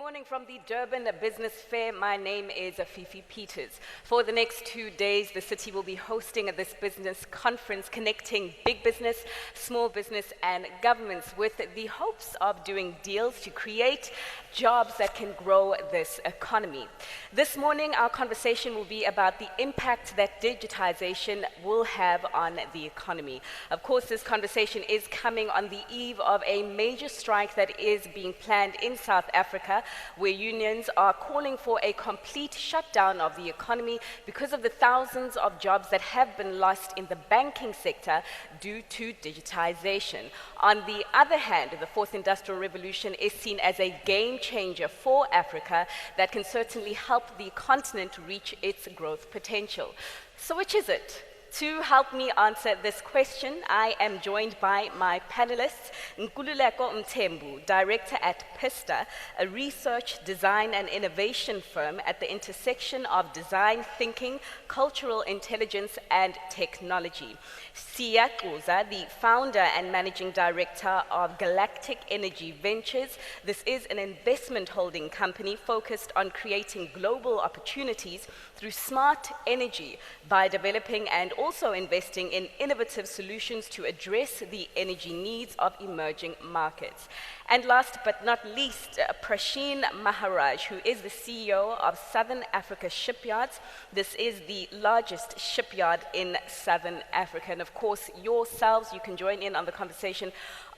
morning from the Durban Business Fair. My name is Fifi Peters. For the next 2 days, the city will be hosting this business conference connecting big business, small business, and governments with the hopes of doing deals to create jobs that can grow this economy. This morning, our conversation will be about the impact that digitization will have on the economy. Of course, this conversation is coming on the eve of a major strike that is being planned in South Africa, where unions are calling for a complete shutdown of the economy because of the thousands of jobs that have been lost in the banking sector due to digitization. On the other hand, the fourth industrial revolution is seen as a game changer for Africa that can certainly help the continent reach its growth potential. So which is it? To help me answer this question, I am joined by my panelists, Nkululeko Mthembu, director at PISTA, a research, design and innovation firm at the intersection of design thinking, cultural intelligence and technology. Siya Kuza, the founder and managing director of Galactic Energy Ventures. This is an investment holding company focused on creating global opportunities through smart energy by developing and also investing in innovative solutions to address the energy needs of emerging markets. And last but not least, Prasheen Maharaj, who is the CEO of Southern Africa Shipyards. This is the largest shipyard in Southern Africa. And of course, yourselves, you can join in on the conversation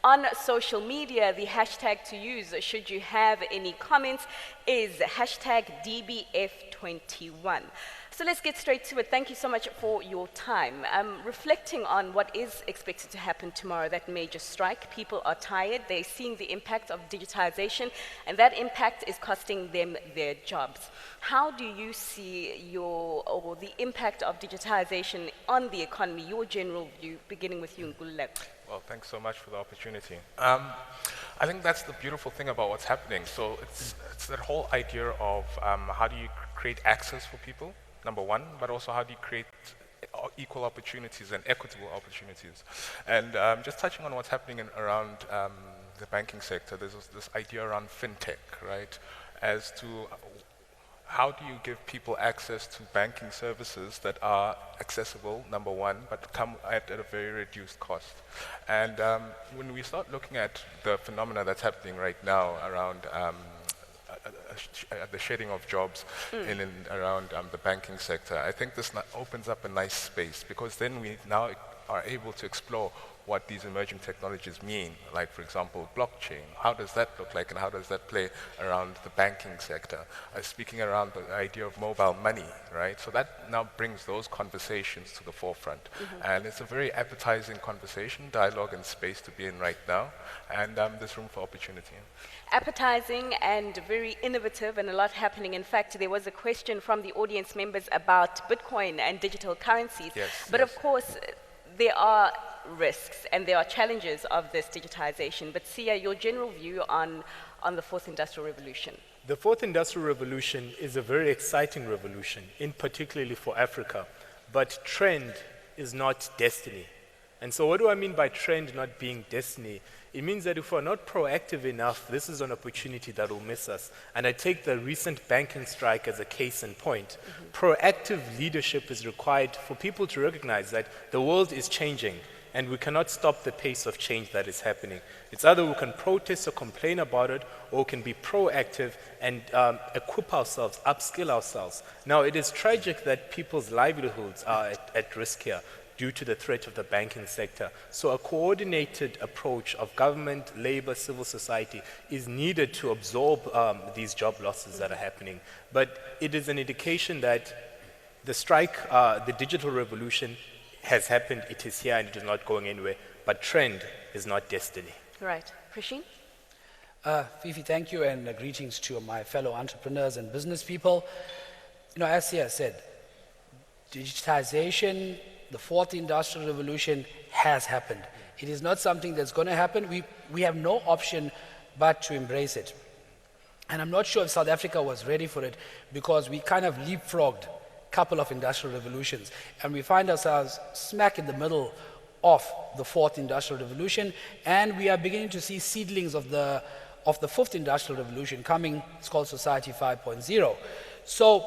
on social media. The hashtag to use, should you have any comments, is hashtag DBF21. So let's get straight to it. Thank you so much for your time. Reflecting on what is expected to happen tomorrow, that major strike, people are tired, they're seeing the impact of digitization, and that impact is costing them their jobs. How do you see the impact of digitization on the economy, your general view, beginning with you, Nkululeko? Well, thanks so much for the opportunity. I think that's the beautiful thing about what's happening. So it's that whole idea of how do you create access for people, number one, but also how do you create equal opportunities and equitable opportunities. And just touching on what's happening around the banking sector, there's this idea around fintech, right, as to how do you give people access to banking services that are accessible, number one, but come at a very reduced cost. And when we start looking at the phenomena that's happening right now around the shedding of jobs in and around the banking sector, I think this opens up a nice space, because then we now are able to explore what these emerging technologies mean, like, for example, blockchain. How does that look like, and how does that play around the banking sector? Speaking around the idea of mobile money, right? So that now brings those conversations to the forefront. And it's a very appetizing conversation, dialogue and space to be in right now, and there's room for opportunity. Appetizing and very innovative, and a lot happening. In fact, there was a question from the audience members about Bitcoin and digital currencies. But of course, there are risks and there are challenges of this digitization. But Siya, your general view on the fourth industrial revolution? The fourth industrial revolution is a very exciting revolution, in particularly for Africa. But trend is not destiny. And so what do I mean by trend not being destiny? It means that if we're not proactive enough, this is an opportunity that will miss us. And I take the recent banking strike as a case in point. Proactive leadership is required for people to recognize that the world is changing, and we cannot stop the pace of change that is happening. It's either we can protest or complain about it, or we can be proactive and equip ourselves, upskill ourselves. Now, it is tragic that people's livelihoods are at risk here due to the threat of the banking sector. So a coordinated approach of government, labor, civil society is needed to absorb these job losses that are happening. But it is an indication that the strike, the digital revolution, has happened, it is here, and it is not going anywhere. But trend is not destiny. Right. Prasheen? Fifi, thank you, and greetings to my fellow entrepreneurs and business people. You know, as Siya said, digitization, the fourth industrial revolution has happened. It is not something that's going to happen. We have no option but to embrace it. And I'm not sure if South Africa was ready for it, because we kind of leapfrogged a couple of industrial revolutions, and we find ourselves smack in the middle of the fourth industrial revolution, and we are beginning to see seedlings of the of the fourth industrial revolution coming. It's called Society 5.0. So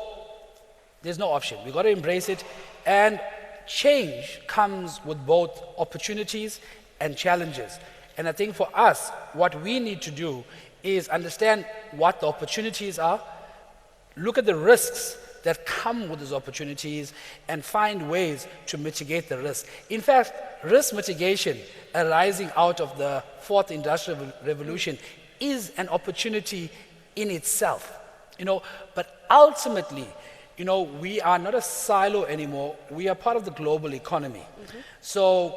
there's no option. We've got to embrace it. And change comes with both opportunities and challenges. And I think for us, what we need to do is understand what the opportunities are, look at the risks that come with those opportunities, and find ways to mitigate the risk. In fact, risk mitigation arising out of the fourth industrial revolution is an opportunity in itself. But ultimately, we are not a silo anymore. We are part of the global economy. So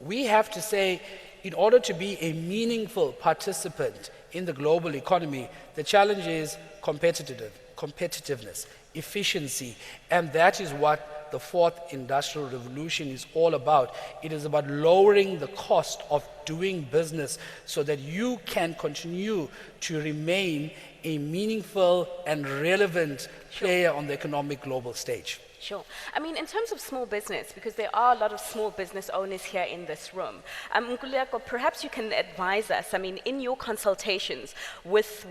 we have to say, in order to be a meaningful participant in the global economy, the challenge is competitiveness, efficiency, and that is what the fourth industrial revolution is all about. It is about lowering the cost of doing business so that you can continue to remain a meaningful and relevant player on the economic global stage. Sure. I mean, in terms of small business, because there are a lot of small business owners here in this room, Nkululeko, perhaps you can advise us, I mean, in your consultations with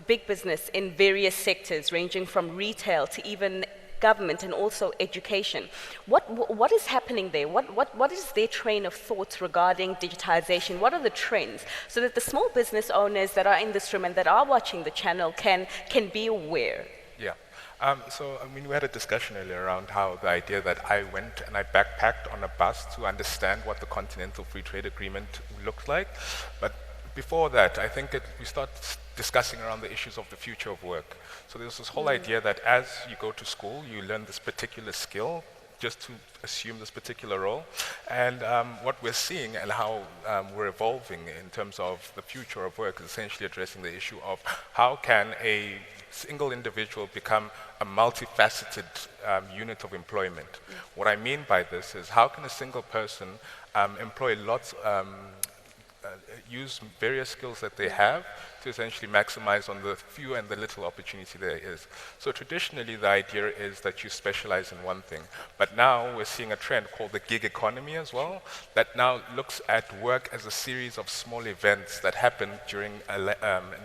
big business in various sectors, ranging from retail to even government and also education, what is happening there? What is their train of thought regarding digitization? What are the trends so that the small business owners that are in this room and that are watching the channel can be aware? Yeah. So, I mean, we had a discussion earlier around how the idea that I went and I backpacked on a bus to understand what the Continental Free Trade Agreement looked like. But before that, I think we start discussing around the issues of the future of work. So there's this whole idea that as you go to school, you learn this particular skill just to assume this particular role. And what we're seeing and how we're evolving in terms of the future of work is essentially addressing the issue of how can a single individual become a multifaceted unit of employment. What I mean by this is how can a single person employ use various skills that they have to essentially maximize on the few and the little opportunity there is. So traditionally, the idea is that you specialize in one thing. But now we're seeing a trend called the gig economy as well, that now looks at work as a series of small events that happen during an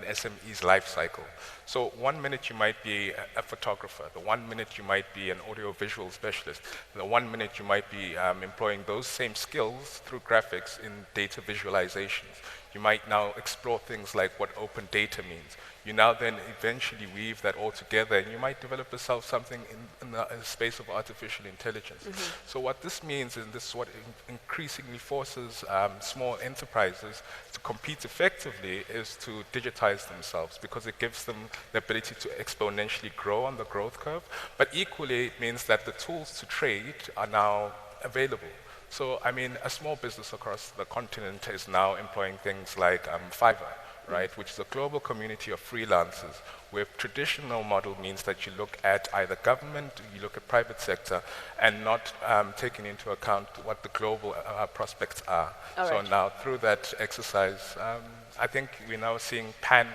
SME's life cycle. So 1 minute you might be a photographer, the 1 minute you might be an audiovisual specialist, the 1 minute you might be employing those same skills through graphics in data visualizations. You might now explore things like what open data means. You now then eventually weave that all together, and you might develop yourself something in the space of artificial intelligence. So what this means, and this is what increasingly forces small enterprises to compete effectively, is to digitize themselves, because it gives them the ability to exponentially grow on the growth curve. But equally, it means that the tools to trade are now available. So, I mean, a small business across the continent is now employing things like Fiverr, right, which is a global community of freelancers, where traditional model means that you look at either government, you look at private sector, and not taking into account what the global prospects are. So now, through that exercise, I think we're now seeing pan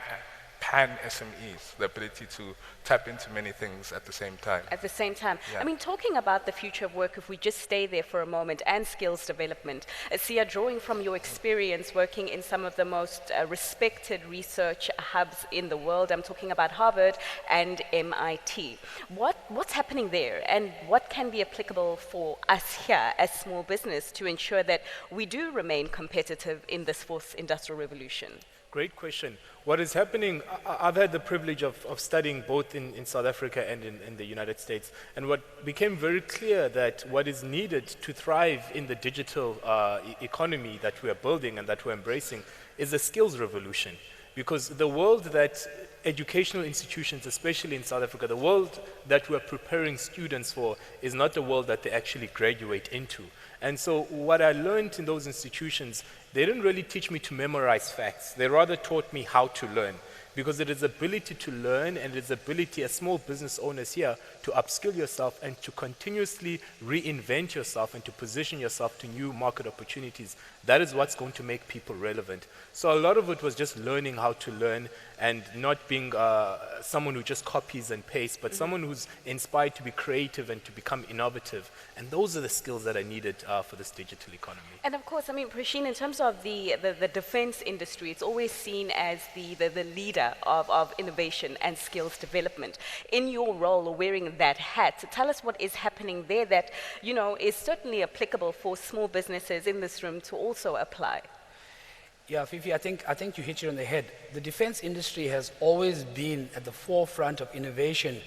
SMEs, the ability to tap into many things at the same time. At the same time. Yeah. I mean, talking about the future of work, if we just stay there for a moment, and skills development, Sia, drawing from your experience working in some of the most respected research hubs in the world, I'm talking about Harvard and MIT. What's happening there, and what can be applicable for us here as small business to ensure that we do remain competitive in this fourth industrial revolution? Great question. What is happening, I've had the privilege of studying both in South Africa and in the United States, and what became very clear that what is needed to thrive in the digital economy that we are building and that we're embracing is a skills revolution. Because the world that educational institutions, especially in South Africa, the world that we're preparing students for is not the world that they actually graduate into. And so what I learned in those institutions, they didn't really teach me to memorize facts. They rather taught me how to learn. Because it is ability to learn, and it is ability as small business owners here to upskill yourself and to continuously reinvent yourself and to position yourself to new market opportunities. That is what's going to make people relevant. So a lot of it was just learning how to learn and not being someone who just copies and pastes, but someone who's inspired to be creative and to become innovative. And those are the skills that I needed for this digital economy. And of course, I mean, Prasheen, in terms of the defense industry, it's always seen as the leader of innovation and skills development. In your role, or wearing that hat, tell us what is happening there that, you know, is certainly applicable for small businesses in this room to also apply. Yeah, Fifi, I think you hit it on the head. The defense industry has always been at the forefront of innovation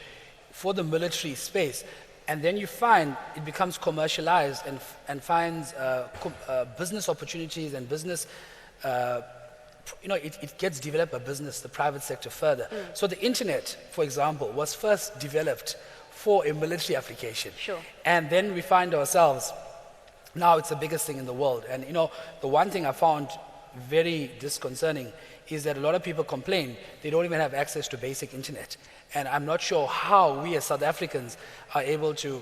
for the military space. And then you find it becomes commercialized and finds business opportunities and business, it gets developed by business, the private sector further. So the internet, for example, was first developed for a military application. Sure. And then we find ourselves, now it's the biggest thing in the world. And the one thing I found very disconcerting is that a lot of people complain they don't even have access to basic internet. And I'm not sure how we as South Africans are able to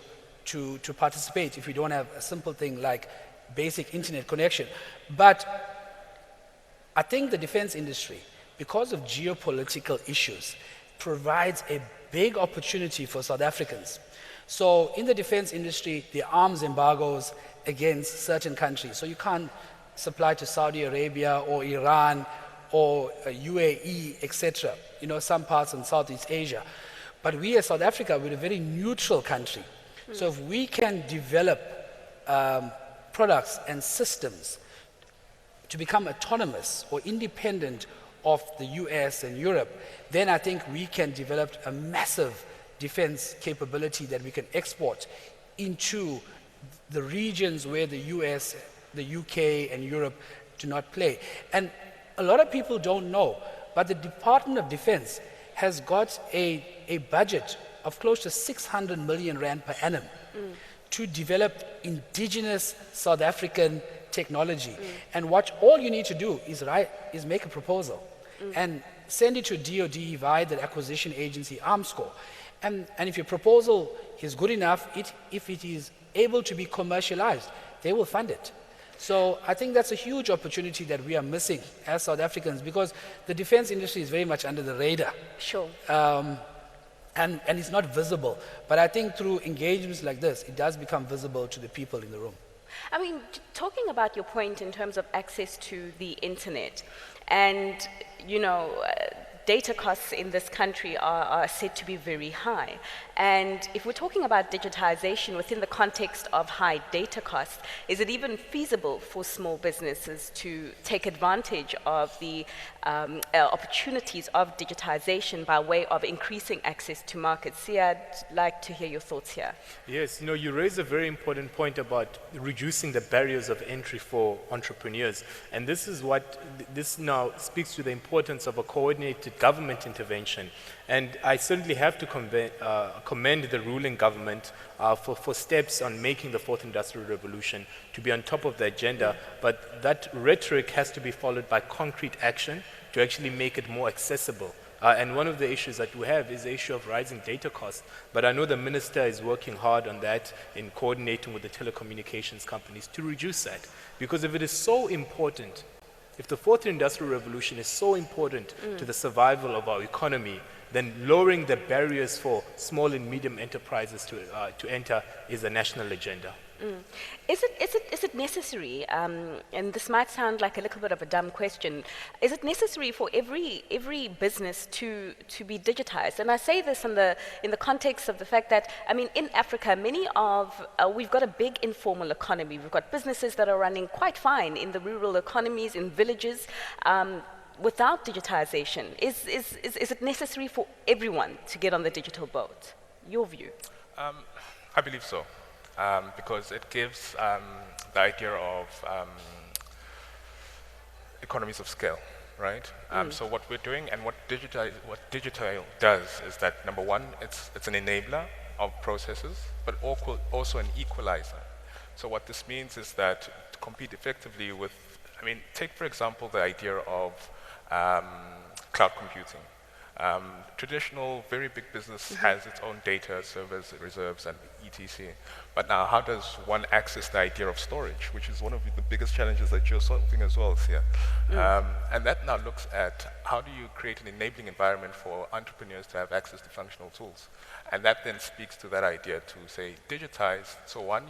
participate if we don't have a simple thing like basic internet connection. But I think the defense industry, because of geopolitical issues, provides a big opportunity for South Africans. So in the defense industry, there are arms embargoes against certain countries. So you can't supply to Saudi Arabia or Iran or UAE, etc., some parts in Southeast Asia. But we as South Africa, we're a very neutral country. So if we can develop products and systems to become autonomous or independent of the US and Europe, then I think we can develop a massive defense capability that we can export into the regions where the US, the UK, and Europe do not play. And a lot of people don't know, but the Department of Defense has got a budget of close to 600 million rand per annum to develop indigenous South African technology. And what all you need to do is make a proposal and send it to DoD via the acquisition agency Armscor. And if your proposal is good enough, if it is able to be commercialized, they will fund it. So I think that's a huge opportunity that we are missing as South Africans, because the defense industry is very much under the radar. Sure. And it's not visible. But I think through engagements like this, it does become visible to the people in the room. I mean, talking about your point in terms of access to the internet, and, data costs in this country are said to be very high. And if we're talking about digitization within the context of high data costs, is it even feasible for small businesses to take advantage of the opportunities of digitization by way of increasing access to markets? Sia, I'd like to hear your thoughts here. Yes, you raise a very important point about reducing the barriers of entry for entrepreneurs. And this now speaks to the importance of a coordinated government intervention. And I certainly have to commend the ruling government for steps on making the fourth industrial revolution to be on top of the agenda. But that rhetoric has to be followed by concrete action to actually make it more accessible. And one of the issues that we have is the issue of rising data costs. But I know the minister is working hard on that in coordinating with the telecommunications companies to reduce that. Because if it is so important, if the fourth industrial revolution is so important to the survival of our economy, then lowering the barriers for small and medium enterprises to enter is a national agenda. Is it necessary, and this might sound like a little bit of a dumb question, is it necessary for every business to be digitized? And I say this in the context of the fact that, I mean, in Africa, we've got a big informal economy. We've got businesses that are running quite fine in the rural economies, in villages, without digitization. Is it necessary for everyone to get on the digital boat? Your view? I believe so. Because it gives the idea of economies of scale, right? So what we're doing and what digital does is that, number one, it's an enabler of processes, but also an equalizer. So what this means is that to compete effectively with, take for example the idea of cloud computing. Traditional, very big business has its own data, servers, reserves, and etc. But now, how does one access the idea of storage, which is one of the biggest challenges that you're solving as well here? And that now looks at how do you create an enabling environment for entrepreneurs to have access to functional tools. And that then speaks to that idea to say digitize. So one,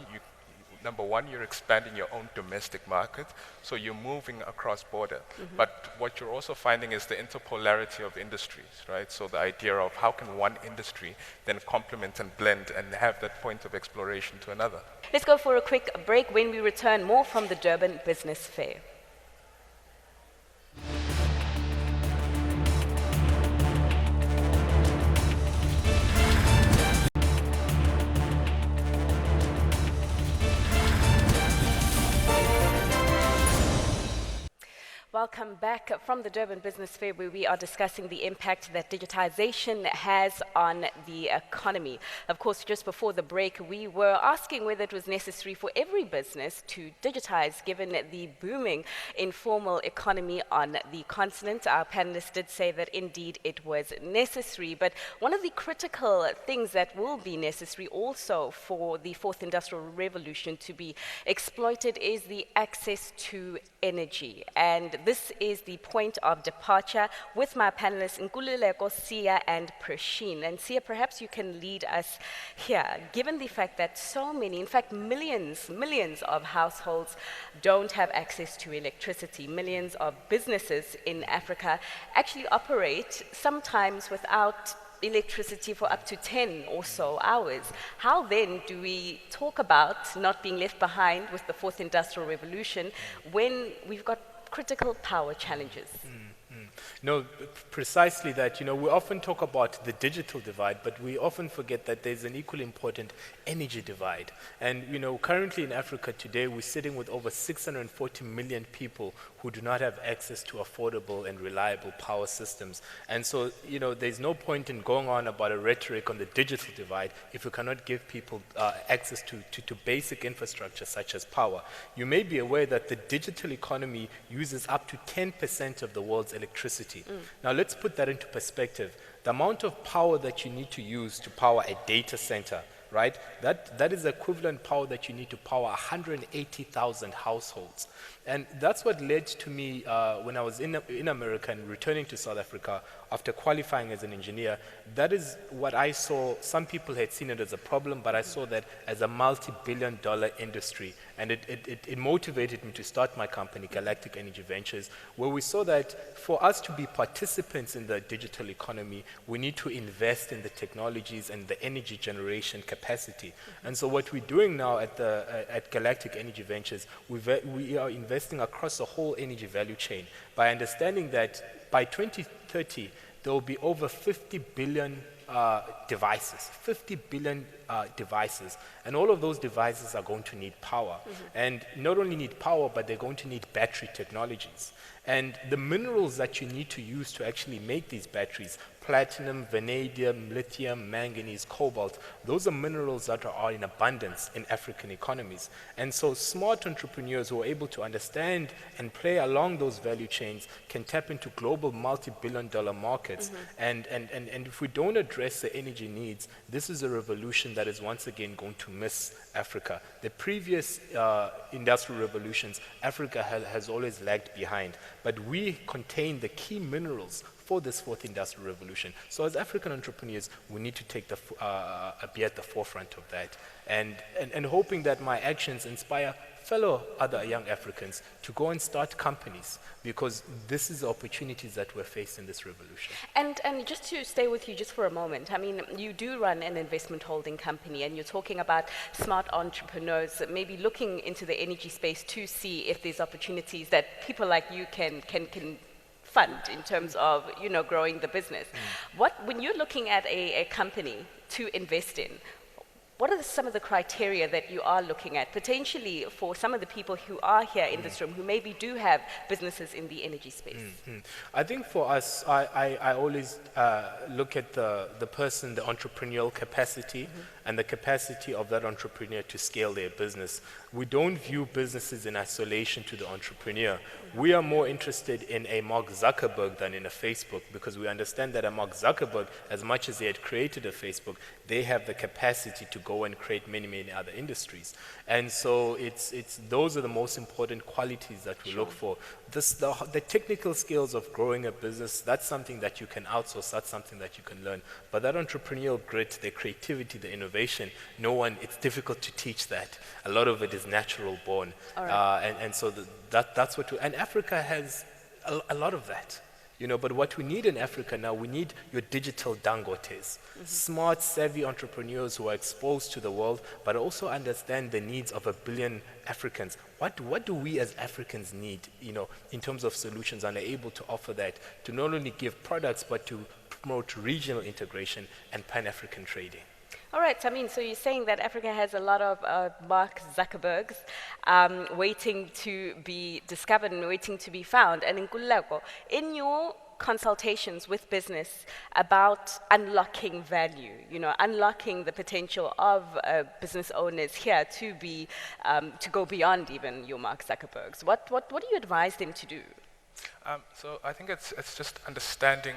number one, you're expanding your own domestic market, so you're moving across border. But what you're also finding is the interpolarity of industries, right? So the idea of how can one industry then complement and blend and have that point of exploration to another. Let's go for a quick break. When we return, more from the Durban Business Fair. Welcome back from the Durban Business Fair, where we are discussing the impact that digitization has on the economy. Of course, just before the break, we were asking whether it was necessary for every business to digitize, given the booming informal economy on the continent. Our panelists did say that indeed it was necessary, but one of the critical things that will be necessary also for the fourth industrial revolution to be exploited is the access to energy. And this is the point of departure with my panelists Nkululeko, Sia, and Prasheen. And Sia, perhaps you can lead us here, given the fact that so many, in fact millions of households don't have access to electricity. Millions of businesses in Africa actually operate sometimes without electricity for up to 10 or so hours. How then do we talk about not being left behind with the fourth industrial revolution when we've got critical power challenges? No, precisely that. We often talk about the digital divide, but we often forget that there's an equally important energy divide. And, currently in Africa today, we're sitting with over 640 million people who do not have access to affordable and reliable power systems. And so, there's no point in going on about a rhetoric on the digital divide if we cannot give people access to basic infrastructure such as power. You may be aware that the digital economy uses up to 10% of the world's electricity. Now let's put that into perspective. The amount of power that you need to use to power a data center, right? That is equivalent power that you need to power 180,000 households. And that's what led to me when I was in America and returning to South Africa after qualifying as an engineer. That is what I saw. Some people had seen it as a problem, but I saw that as a multi-billion-dollar industry. And it motivated me to start my company, Galactic Energy Ventures, where we saw that for us to be participants in the digital economy, we need to invest in the technologies and the energy generation capacity. And so what we're doing now at Galactic Energy Ventures, we are investing across the whole energy value chain by understanding that by 2030, there will be over 50 billion devices, 50 billion devices, and all of those devices are going to need power. And not only need power, but they're going to need battery technologies. And the minerals that you need to use to actually make these batteries, platinum, vanadium, lithium, manganese, cobalt, those are minerals that are in abundance in African economies. And so smart entrepreneurs who are able to understand and play along those value chains can tap into global multi-billion-dollar markets. And if we don't address the energy needs, this is a revolution that is once again going to miss Africa. The previous industrial revolutions, Africa has always lagged behind, but we contain the key minerals for this fourth industrial revolution. So as African entrepreneurs, we need to take be at the forefront of that, and hoping that my actions inspire fellow other young Africans to go and start companies, because this is the opportunities that we're facing in this revolution. And just to stay with you just for a moment, I mean, you do run an investment holding company, and you're talking about smart entrepreneurs maybe looking into the energy space to see if there's opportunities that people like you can fund in terms of, growing the business. When you're looking at a company to invest in, what are some of the criteria that you are looking at, potentially for some of the people who are here in this room who maybe do have businesses in the energy space? I think for us, I always look at the person, the entrepreneurial capacity, and the capacity of that entrepreneur to scale their business. We don't view businesses in isolation to the entrepreneur. We are more interested in a Mark Zuckerberg than in a Facebook, because we understand that a Mark Zuckerberg, as much as they had created a Facebook, they have the capacity to go and create many, many other industries. And so those are the most important qualities that we look for. The technical skills of growing a business, that's something that you can outsource, that's something that you can learn. But that entrepreneurial grit, the creativity, the innovation, it's difficult to teach that. A lot of it is natural born. And so that's what and Africa has a lot of that. But what we need in Africa now, we need your digital Dangotes, smart, savvy entrepreneurs who are exposed to the world, but also understand the needs of 1 billion Africans. What do we as Africans need, in terms of solutions, and are able to offer that to not only give products, but to promote regional integration and Pan-African trading? All right, so you're saying that Africa has a lot of Mark Zuckerbergs waiting to be discovered and waiting to be found. And in your consultations with business about unlocking value, unlocking the potential of business owners here to be to go beyond even your Mark Zuckerbergs, what do you advise them to do? So I think it's just understanding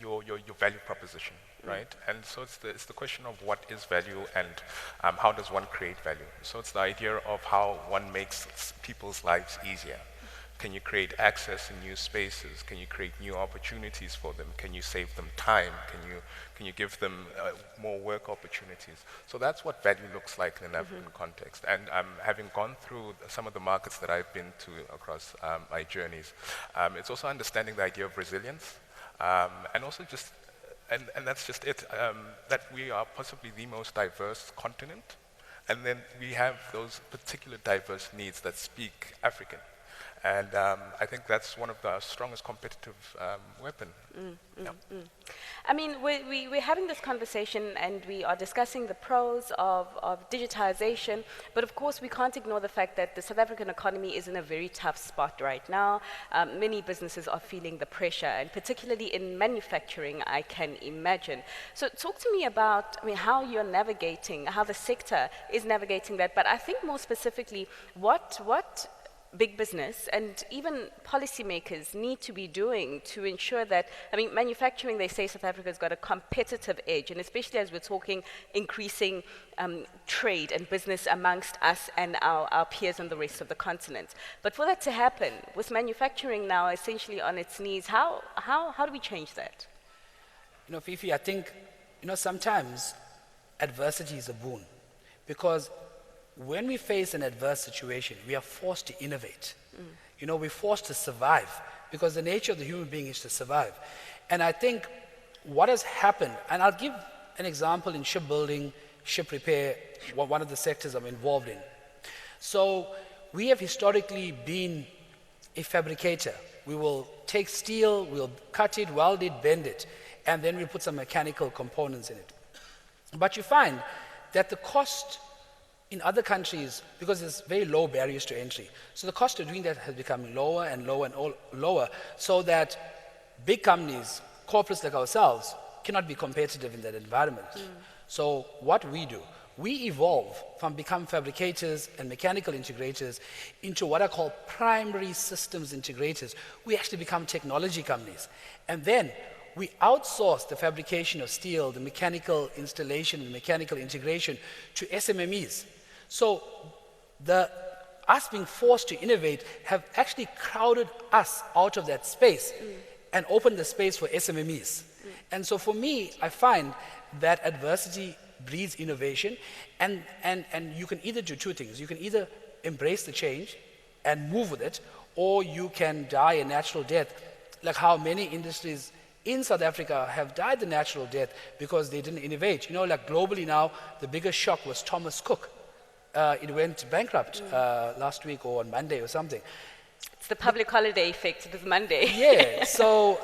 your value proposition. Right, and so it's the question of what is value and how does one create value. So it's the idea of how one makes people's lives easier. Can you create access in new spaces? Can you create new opportunities for them? Can you save them time? Can you give them more work opportunities? So that's what value looks like in an African context. And having gone through some of the markets that I've been to across my journeys, it's also understanding the idea of resilience, and also just and that's just it, that we are possibly the most diverse continent, and then we have those particular diverse needs that speak African. And I think that's one of the strongest competitive weapon. We're having this conversation and we are discussing the pros of digitization, but of course we can't ignore the fact that the South African economy is in a very tough spot right now. Many businesses are feeling the pressure, and particularly in manufacturing, I can imagine. So talk to me about how you're navigating, how the sector is navigating that, but I think more specifically, what big business and even policymakers need to be doing to ensure that, manufacturing, they say South Africa's got a competitive edge, and especially as we're talking increasing trade and business amongst us and our peers on the rest of the continent. But for that to happen, with manufacturing now essentially on its knees, how do we change that? Fifi, I think, sometimes adversity is a boon, because when we face an adverse situation, we are forced to innovate. We're forced to survive, because the nature of the human being is to survive. And I think what has happened, and I'll give an example in shipbuilding, ship repair, one of the sectors I'm involved in. So we have historically been a fabricator. We will take steel, we'll cut it, weld it, bend it, and then we put some mechanical components in it. But you find that the cost in other countries, because there's very low barriers to entry, so the cost of doing that has become lower and lower and lower, so that big companies, corporates like ourselves, cannot be competitive in that environment. So what we do, we evolve from become fabricators and mechanical integrators into what I call primary systems integrators. We actually become technology companies. And then we outsource the fabrication of steel, the mechanical installation and mechanical integration to SMMEs. So us being forced to innovate have actually crowded us out of that space and opened the space for SMMEs. And so for me, I find that adversity breeds innovation, and you can either do two things. You can either embrace the change and move with it, or you can die a natural death, like how many industries in South Africa have died the natural death because they didn't innovate. Like globally now, the biggest shock was Thomas Cook. It went bankrupt last week or on Monday or something. It's the public holiday effect. It was Monday. Yeah, so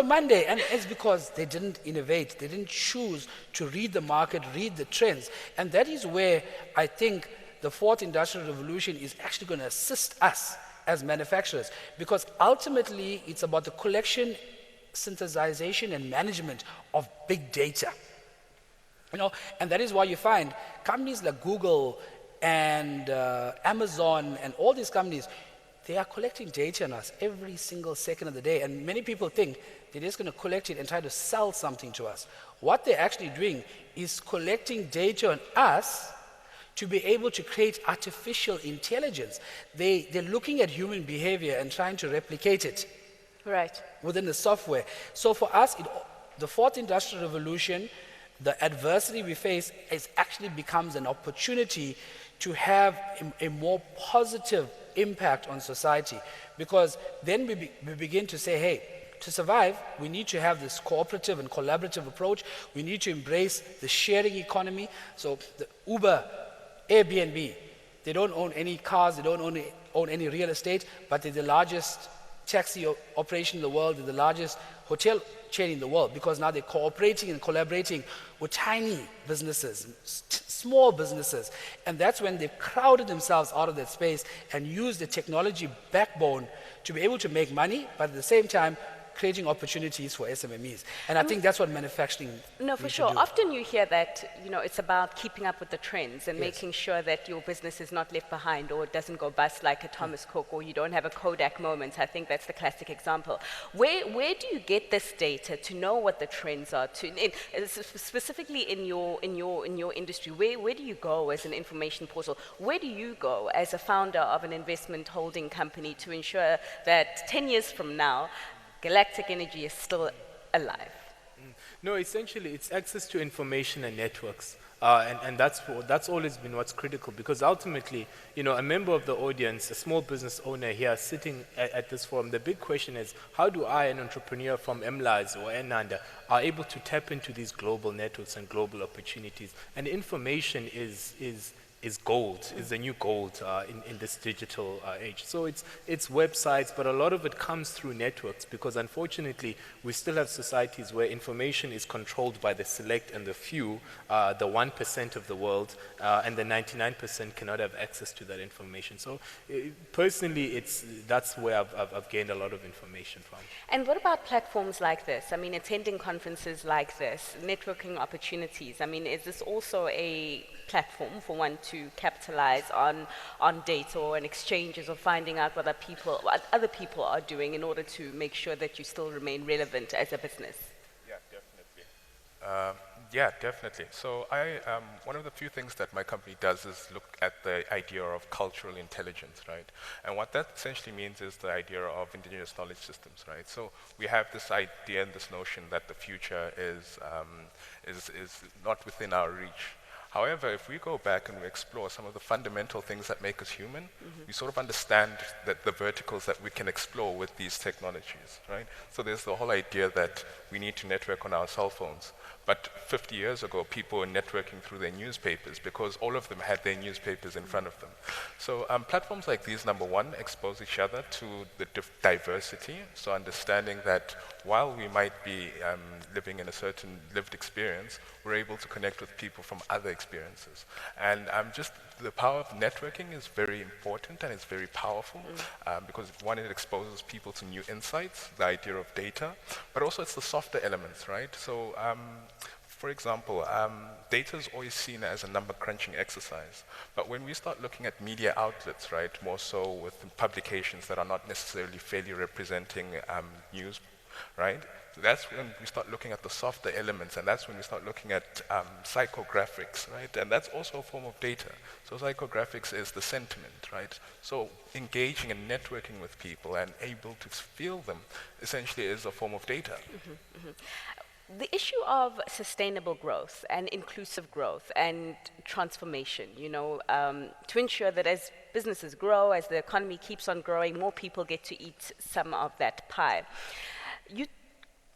Monday, and it's because they didn't innovate. They didn't choose to read the market, read the trends. And that is where I think the fourth industrial revolution is actually going to assist us as manufacturers, because ultimately it's about the collection, synthesization, and management of big data. And that is why you find companies like Google and Amazon and all these companies, they are collecting data on us every single second of the day. And many people think they're just going to collect it and try to sell something to us. What they're actually doing is collecting data on us to be able to create artificial intelligence. They're looking at human behavior and trying to replicate it Right. within the software. So for us, the fourth industrial revolution, the adversity we face actually becomes an opportunity to have a more positive impact on society, because then we begin to say, hey, to survive, we need to have this cooperative and collaborative approach. We need to embrace the sharing economy. So the Uber, Airbnb, they don't own any cars, they don't own any real estate, but they're the largest taxi operation in the world, they're the largest hotel chain in the world, because now they're cooperating and collaborating with tiny businesses, small businesses. And that's when they've crowded themselves out of that space and used the technology backbone to be able to make money, but at the same time, creating opportunities for SMMEs. And I think that's what manufacturing No, for needs to sure. do. Often you hear that, it's about keeping up with the trends and Yes. making sure that your business is not left behind or it doesn't go bust like a Thomas Cook, or you don't have a Kodak moment. I think that's the classic example. Where do you get this data to know what the trends are? Specifically in your industry, where do you go as an information portal? Where do you go as a founder of an investment holding company to ensure that 10 years from now, Galactic Energy is still alive? No, essentially, it's access to information and networks. And that's always been what's critical, because ultimately, a member of the audience, a small business owner here sitting at this forum, the big question is, how do I, an entrepreneur from MLAS or Enanda, are able to tap into these global networks and global opportunities? And information is gold, is the new gold in this digital age. So it's websites, but a lot of it comes through networks, because unfortunately we still have societies where information is controlled by the select and the few, the 1% of the world, and the 99% cannot have access to that information. So personally, that's where I've gained a lot of information from. And what about platforms like this? I mean, attending conferences like this, networking opportunities. I mean, is this also a platform for one to capitalize on data or on exchanges, or finding out what other people are doing in order to make sure that you still remain relevant as a business? Yeah, definitely. So one of the few things that my company does is look at the idea of cultural intelligence, right? And what that essentially means is the idea of indigenous knowledge systems, right? So we have this idea and this notion that the future is not within our reach. However, if we go back and we explore some of the fundamental things that make us human, we sort of understand that the verticals that we can explore with these technologies, right? So there's the whole idea that we need to network on our cell phones. But 50 years ago, people were networking through their newspapers, because all of them had their newspapers in front of them. So platforms like these, number one, expose each other to the diversity. So understanding that while we might be living in a certain lived experience, we're able to connect with people from other experiences. And just the power of networking is very important, and it's very powerful, because one, it exposes people to new insights, the idea of data, but also it's the softer elements, right? So for example, data is always seen as a number crunching exercise. But when we start looking at media outlets, right, more so with publications that are not necessarily fairly representing news, right, that's when we start looking at the softer elements, and that's when we start looking at psychographics, right? And that's also a form of data. So psychographics is the sentiment, right? So engaging and networking with people and able to feel them essentially is a form of data. The issue of sustainable growth and inclusive growth and transformation, to ensure that as businesses grow, as the economy keeps on growing, more people get to eat some of that pie. You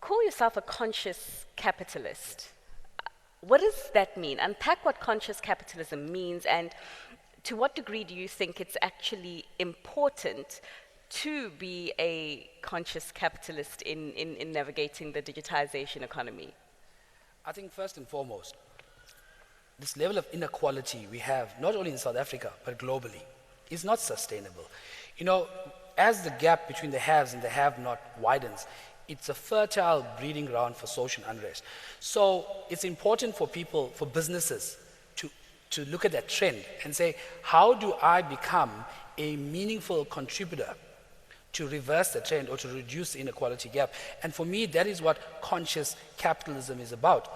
call yourself a conscious capitalist. What does that mean? Unpack what conscious capitalism means, and to what degree do you think it's actually important to be a conscious capitalist in navigating the digitization economy? I think first and foremost, this level of inequality we have, not only in South Africa, but globally, is not sustainable. As the gap between the haves and the have-not widens, it's a fertile breeding ground for social unrest. So it's important for people, for businesses, to look at that trend and say, how do I become a meaningful contributor to reverse the trend or to reduce the inequality gap. And for me, that is what conscious capitalism is about.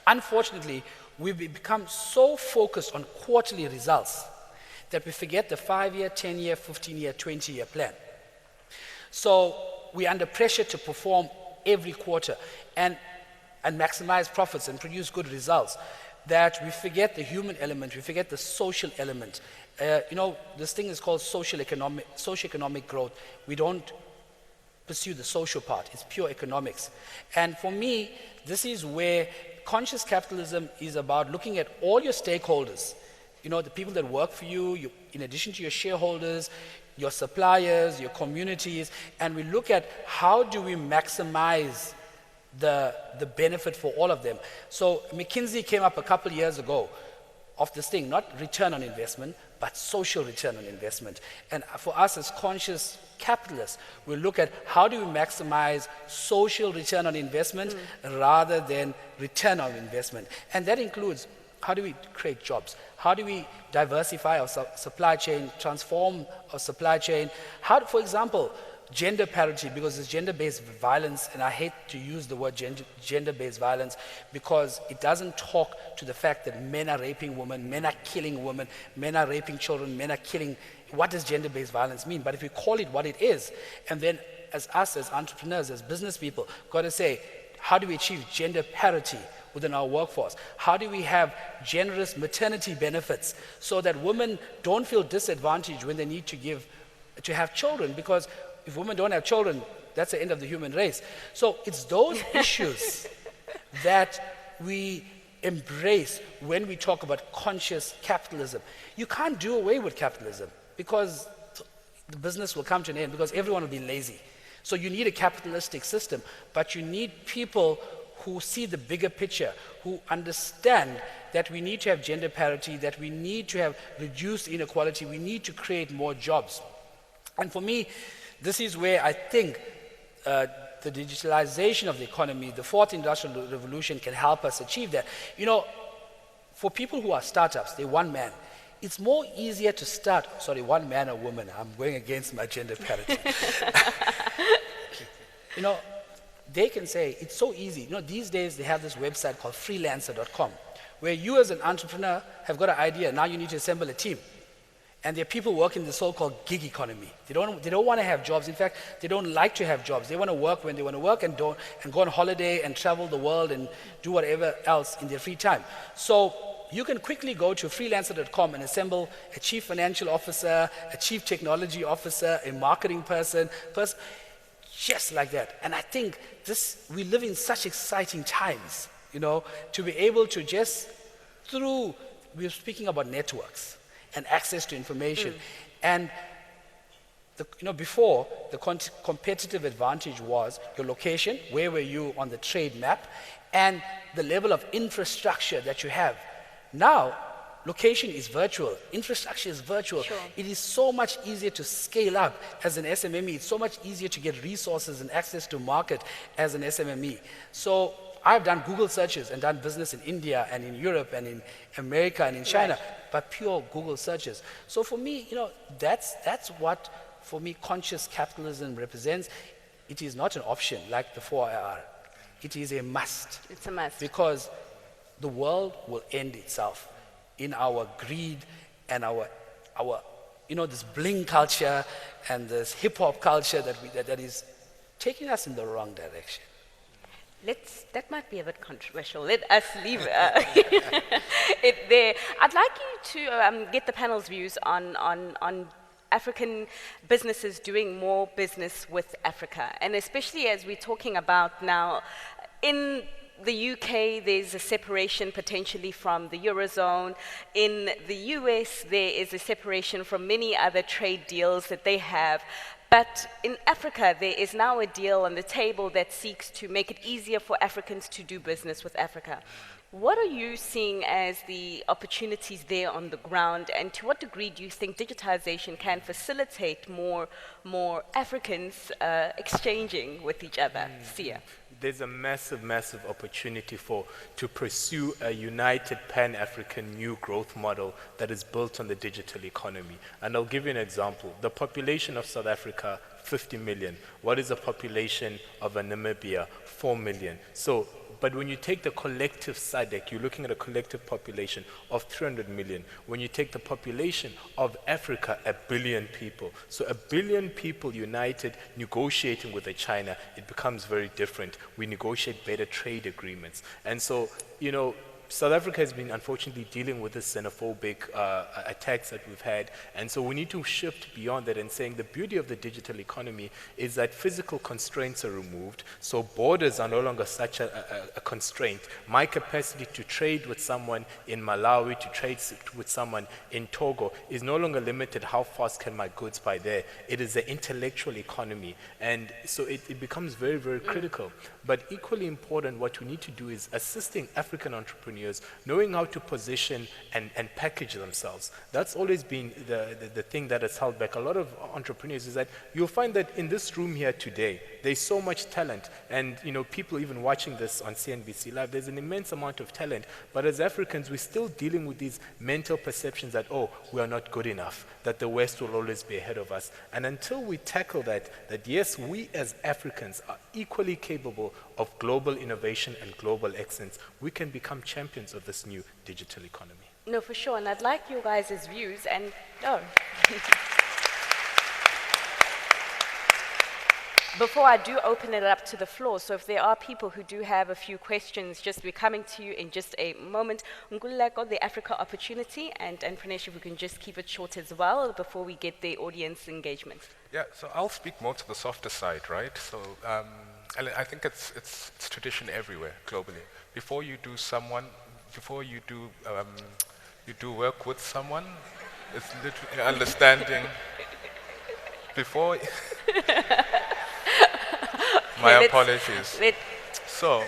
Unfortunately, we've become so focused on quarterly results that we forget the 5-year, 10-year, 15-year, 20-year plan. So we're under pressure to perform every quarter and maximize profits and produce good results, that we forget the human element, we forget the social element. This thing is called socioeconomic growth. We don't pursue the social part. It's pure economics. And for me, this is where conscious capitalism is about looking at all your stakeholders, the people that work for you, in addition to your shareholders, your suppliers, your communities, and we look at how do we maximize the benefit for all of them. So McKinsey came up a couple of years ago of this thing, not return on investment, but social return on investment. And for us as conscious capitalists, we look at how do we maximize social return on investment rather than return on investment. And that includes how do we create jobs? How do we diversify our supply chain, transform our supply chain? How, for example, gender parity, because it's gender-based violence, and I hate to use the word gender-based violence because it doesn't talk to the fact that men are raping women, men are killing women, men are raping children, men are killing. What does gender-based violence mean? But if we call it what it is, and then as us, as entrepreneurs, as business people, got to say, how do we achieve gender parity within our workforce? How do we have generous maternity benefits so that women don't feel disadvantaged when they need to have children? Because if women don't have children, that's the end of the human race. So it's those issues that we embrace when we talk about conscious capitalism. You can't do away with capitalism because the business will come to an end because everyone will be lazy. So you need a capitalistic system, but you need people who see the bigger picture, who understand that we need to have gender parity, that we need to have reduced inequality, we need to create more jobs. And for me, this is where I think the digitalization of the economy, the fourth industrial revolution can help us achieve that. For people who are startups, they're one man. It's more easier to start, one man or woman, I'm going against my gender parity. They can say, it's so easy. These days they have this website called freelancer.com, where you as an entrepreneur have got an idea, now you need to assemble a team. And there are people working in the so-called gig economy. They don't want to have jobs. In fact, they don't like to have jobs. They want to work when they want to work and go on holiday and travel the world and do whatever else in their free time. So you can quickly go to freelancer.com and assemble a chief financial officer, a chief technology officer, a marketing person, just like that. And I think we live in such exciting times, to be able to just we're speaking about networks and access to information. And before, the competitive advantage was your location, where were you on the trade map, and the level of infrastructure that you have. Now, location is virtual, infrastructure is virtual. Sure. It is so much easier to scale up as an SMME. It's so much easier to get resources and access to market as an SMME. So I've done Google searches and done business in India and in Europe and in America and in China, Right. but pure Google searches. So for me, that's what, for me, conscious capitalism represents. It is not an option like the 4IR. It is a must. It's a must. Because the world will end itself in our greed and our this bling culture and this hip-hop culture that is taking us in the wrong direction. That might be a bit controversial. Let us leave it there. I'd like you to get the panel's views on African businesses doing more business with Africa. And especially as we're talking about now, in the UK, there's a separation potentially from the Eurozone. In the US, there is a separation from many other trade deals that they have. But in Africa, there is now a deal on the table that seeks to make it easier for Africans to do business with Africa. What are you seeing as the opportunities there on the ground, and to what degree do you think digitization can facilitate more Africans exchanging with each other? Sia. There's a massive, massive opportunity to pursue a united Pan-African new growth model that is built on the digital economy. And I'll give you an example. The population of South Africa, 50 million. What is the population of Namibia? 4 million. But when you take the collective SADC, you're looking at a collective population of 300 million. When you take the population of Africa, 1 billion people. So 1 billion people united, negotiating with China, it becomes very different. We negotiate better trade agreements. And so, South Africa has been unfortunately dealing with this xenophobic attacks that we've had, and so we need to shift beyond that and saying the beauty of the digital economy is that physical constraints are removed, so borders are no longer such a constraint. My capacity to trade with someone in Malawi, to trade with someone in Togo is no longer limited. How fast can my goods buy there? It is the intellectual economy, and so it becomes very, very critical. But equally important, what we need to do is assisting African entrepreneurs knowing how to position and package themselves. That's always been the thing that has held back a lot of entrepreneurs, is that you'll find that in this room here today, there's so much talent, and people even watching this on CNBC Live, there's an immense amount of talent, but as Africans, we're still dealing with these mental perceptions that, we are not good enough, that the West will always be ahead of us. And until we tackle that yes, we as Africans are equally capable of global innovation and global excellence, we can become champions of this new digital economy. No, for sure, and I'd like you guys' views, and before I do open it up to the floor, so if there are people who do have a few questions, we're coming to you in just a moment. Nguleko, the Africa opportunity, and Pranesh, if we can just keep it short as well before we get the audience engagement. Yeah, so I'll speak more to the softer side, right? So I think it's tradition everywhere globally. Before you do work with someone, it's literally understanding. Before. My apologies. So,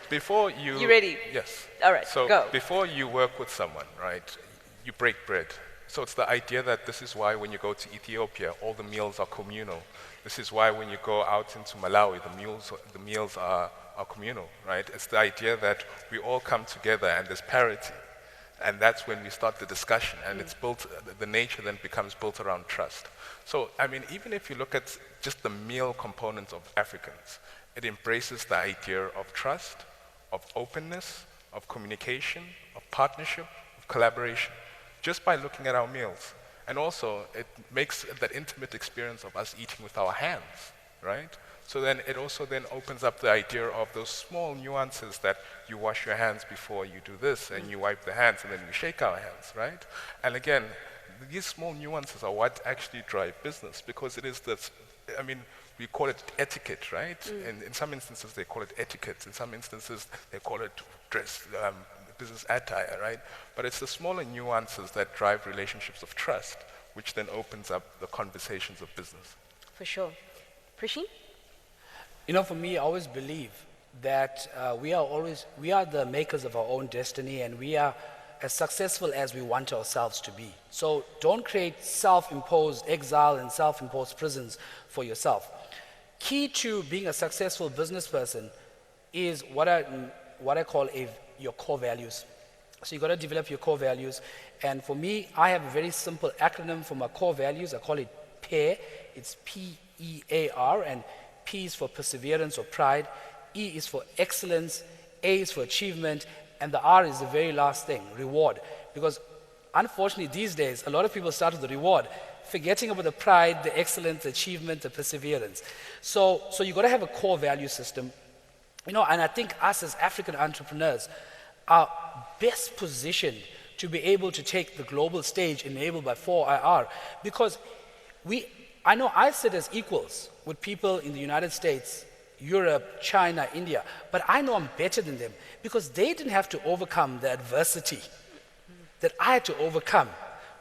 before you... You ready? Yes. All right, so go. Before you work with someone, right, you break bread. So it's the idea that this is why when you go to Ethiopia, all the meals are communal. This is why when you go out into Malawi, the meals are communal, right? It's the idea that we all come together and there's parity. And that's when we start the discussion, and it's built, the nature then becomes built around trust. So, even if you look at just the meal components of Africans, it embraces the idea of trust, of openness, of communication, of partnership, of collaboration, just by looking at our meals. And also, it makes that intimate experience of us eating with our hands, right? So then it also then opens up the idea of those small nuances that you wash your hands before you do this, and you wipe the hands, and then we shake our hands, right? And again, these small nuances are what actually drive business, because it is this, we call it etiquette, right? And in some instances they call it etiquette, in some instances they call it dress, business attire, right? But it's the smaller nuances that drive relationships of trust, which then opens up the conversations of business. For sure. Prishin? For me, I always believe that we are the makers of our own destiny, and we are as successful as we want ourselves to be. So don't create self-imposed exile and self-imposed prisons for yourself. Key to being a successful business person is what I call your core values. So you've got to develop your core values. And for me, I have a very simple acronym for my core values. I call it PAIR. It's P-E-A-R, and P is for perseverance or pride, E is for excellence, A is for achievement, and the R is the very last thing, reward. Because unfortunately these days, a lot of people start with the reward, forgetting about the pride, the excellence, the achievement, the perseverance. So you've got to have a core value system. And I think us as African entrepreneurs are best positioned to be able to take the global stage enabled by 4IR, because I know I sit as equals with people in the United States, Europe, China, India, but I know I'm better than them because they didn't have to overcome the adversity that I had to overcome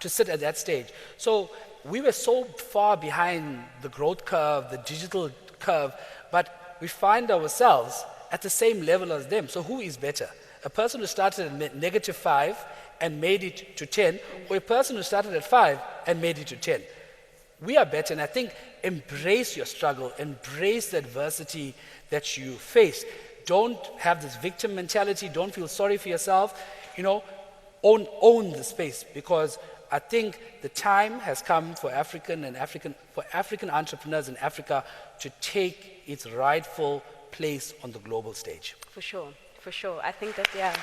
to sit at that stage. So we were so far behind the growth curve, the digital curve, but we find ourselves at the same level as them. So who is better? A person who started at -5 and made it to 10, or a person who started at 5 and made it to 10. We are better, and I think embrace your struggle, embrace the adversity that you face. Don't have this victim mentality, don't feel sorry for yourself, own the space, because I think the time has come for African entrepreneurs in Africa to take its rightful place on the global stage. For sure, for sure. I think that, yeah.